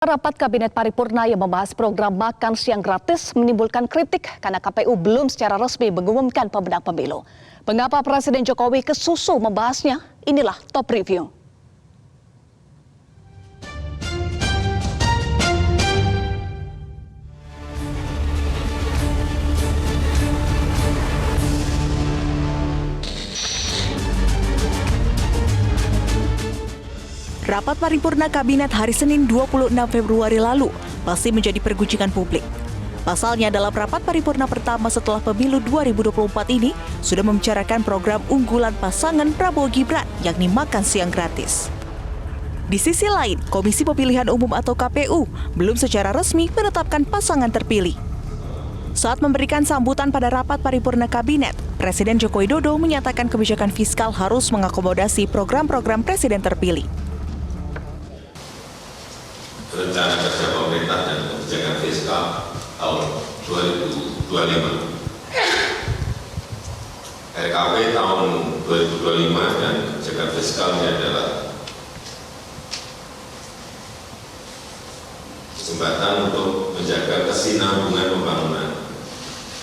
Rapat Kabinet Paripurna yang membahas program makan siang gratis menimbulkan kritik karena KPU belum secara resmi mengumumkan pemenang pemilu. Mengapa Presiden Jokowi kesusu membahasnya? Inilah top review. Rapat paripurna Kabinet hari Senin 26 Februari lalu masih menjadi pergunjingan publik. Pasalnya dalam rapat paripurna pertama setelah pemilu 2024 ini sudah membicarakan program unggulan pasangan Prabowo Gibran yakni makan siang gratis. Di sisi lain, Komisi Pemilihan Umum atau KPU belum secara resmi menetapkan pasangan terpilih. Saat memberikan sambutan pada rapat paripurna Kabinet, Presiden Joko Widodo menyatakan kebijakan fiskal harus mengakomodasi program-program Presiden terpilih. Rencana kerja pemerintah dan kebijakan fiskal tahun 2025. RKP tahun 2025 dan kebijakan fiskalnya adalah kesempatan untuk menjaga kesinambungan pembangunan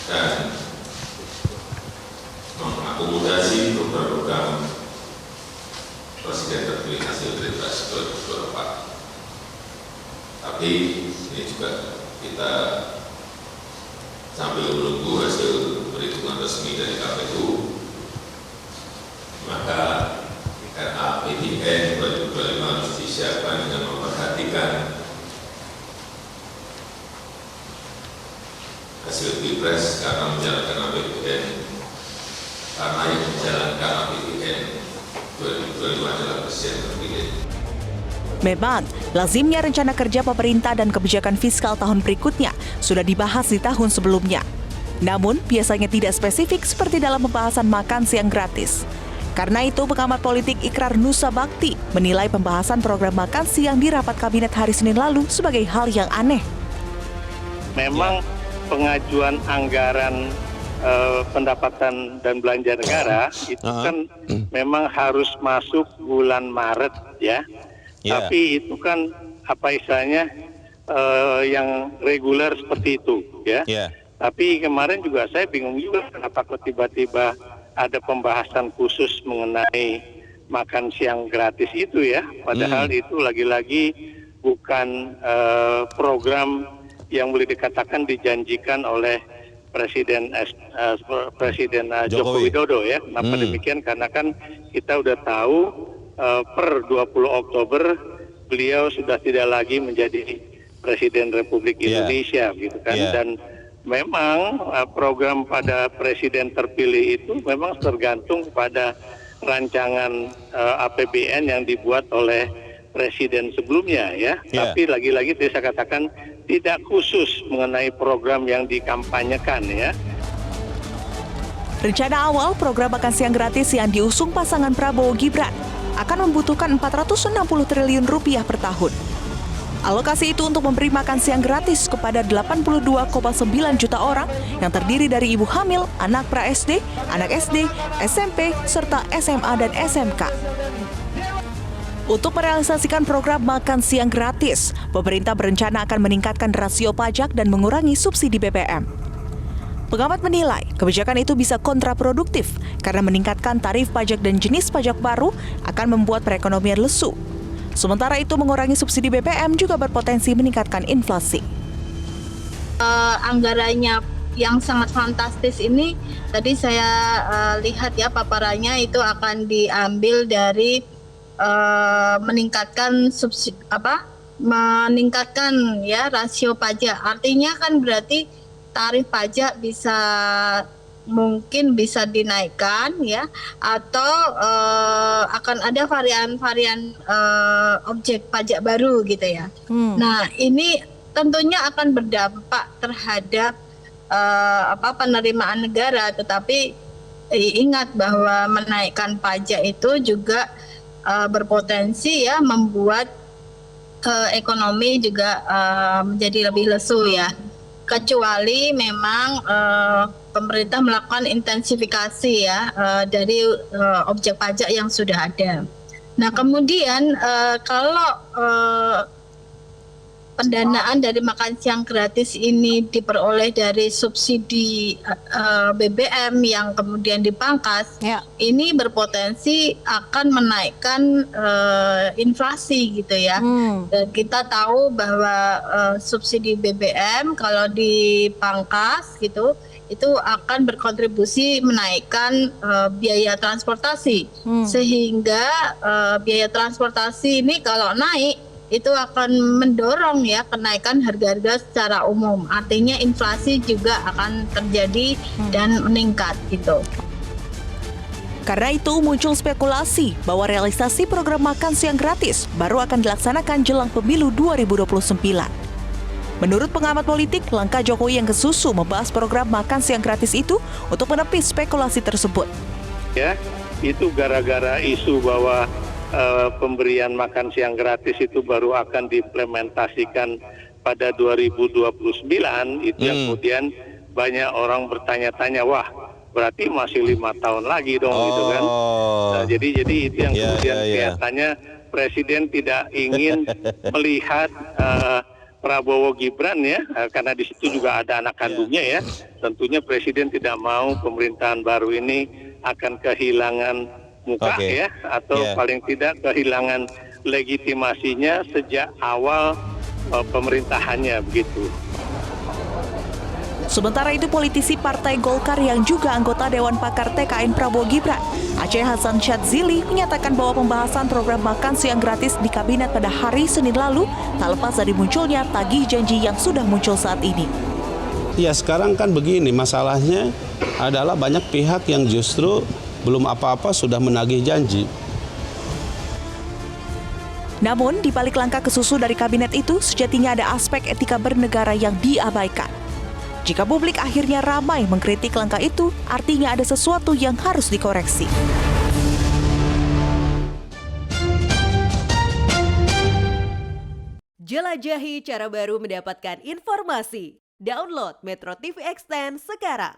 dan mengakomodasi program-program Presiden terpilih hasil Pilpres 2024. Tapi ini juga kita sambil menunggu hasil perhitungan resmi dari KPU, maka RAPBN 2025 harus disiapkan dengan memperhatikan hasil Pilpres karena menjalankan APBN, karena yang menjalankan APBN 2025 adalah Presiden terpilih. Memang, lazimnya rencana kerja pemerintah dan kebijakan fiskal tahun berikutnya sudah dibahas di tahun sebelumnya. Namun, biasanya tidak spesifik seperti dalam pembahasan makan siang gratis. Karena itu, pengamat politik Ikrar Nusa Bakti menilai pembahasan program makan siang di rapat kabinet hari Senin lalu sebagai hal yang aneh. Memang pengajuan anggaran pendapatan dan belanja negara itu kan memang harus masuk bulan Maret ya. Tapi itu kan apa istilahnya yang reguler seperti itu ya. Tapi kemarin juga saya bingung juga kenapa kok tiba-tiba ada pembahasan khusus mengenai makan siang gratis itu ya. Padahal itu lagi-lagi bukan program yang boleh dikatakan dijanjikan oleh Presiden Joko Widodo ya. Kenapa demikian? Karena kan kita udah tahu per 20 Oktober beliau sudah tidak lagi menjadi Presiden Republik Indonesia gitu kan. Dan memang program pada Presiden terpilih itu memang tergantung pada rancangan APBN yang dibuat oleh Presiden sebelumnya ya. Tapi lagi-lagi saya katakan tidak khusus mengenai program yang dikampanyekan ya. Rencana awal program makan siang gratis yang diusung pasangan Prabowo Gibran akan membutuhkan 460 triliun rupiah per tahun. Alokasi itu untuk memberi makan siang gratis kepada 82,9 juta orang yang terdiri dari ibu hamil, anak pra-SD, anak SD, SMP, serta SMA dan SMK. Untuk merealisasikan program makan siang gratis, pemerintah berencana akan meningkatkan rasio pajak dan mengurangi subsidi BBM. Pengamat menilai kebijakan itu bisa kontraproduktif karena meningkatkan tarif pajak dan jenis pajak baru akan membuat perekonomian lesu. Sementara itu mengurangi subsidi BBM juga berpotensi meningkatkan inflasi. Anggarannya yang sangat fantastis ini tadi saya lihat ya paparannya itu akan diambil dari meningkatkan meningkatkan ya rasio pajak. Artinya kan berarti tarif pajak mungkin bisa dinaikkan ya, atau akan ada varian-varian objek pajak baru gitu ya. Nah ini tentunya akan berdampak terhadap penerimaan negara, tetapi ingat bahwa menaikkan pajak itu juga berpotensi ya membuat ekonomi juga menjadi lebih lesu ya. Kecuali memang pemerintah melakukan intensifikasi ya dari objek pajak yang sudah ada. Nah kemudian kalau pendanaan dari makan siang gratis ini diperoleh dari subsidi BBM yang kemudian dipangkas, ini berpotensi akan menaikkan inflasi gitu ya. Dan kita tahu bahwa subsidi BBM kalau dipangkas gitu, itu akan berkontribusi menaikkan biaya transportasi, sehingga biaya transportasi ini kalau naik itu akan mendorong ya kenaikan harga-harga secara umum. Artinya inflasi juga akan terjadi dan meningkat gitu. Karena itu muncul spekulasi bahwa realisasi program makan siang gratis baru akan dilaksanakan jelang pemilu 2029. Menurut pengamat politik, langkah Jokowi yang kesusu membahas program makan siang gratis itu untuk menepis spekulasi tersebut. Ya, itu gara-gara isu bahwa pemberian makan siang gratis itu baru akan diimplementasikan pada 2029, itu yang kemudian banyak orang bertanya-tanya, wah berarti masih 5 tahun lagi dong gitu kan. Nah, jadi itu yang kemudian kelihatannya Presiden tidak ingin melihat Prabowo Gibran ya, karena di situ juga ada anak kandungnya ya. Tentunya Presiden tidak mau pemerintahan baru ini akan kehilangan muka ya, atau paling tidak kehilangan legitimasinya sejak awal pemerintahannya begitu. Sementara itu politisi Partai Golkar yang juga anggota Dewan Pakar TKN Prabowo Gibran, Aceh Hasan Syadzili, menyatakan bahwa pembahasan program makan siang gratis di kabinet pada hari Senin lalu tak lepas dari munculnya tagih janji yang sudah muncul saat ini. Ya sekarang kan begini, masalahnya adalah banyak pihak yang justru belum apa-apa sudah menagih janji. Namun, di balik langkah kesusu dari kabinet itu, sejatinya ada aspek etika bernegara yang diabaikan. Jika publik akhirnya ramai mengkritik langkah itu, artinya ada sesuatu yang harus dikoreksi. Jelajahi cara baru mendapatkan informasi. Download Metro TV Extend sekarang.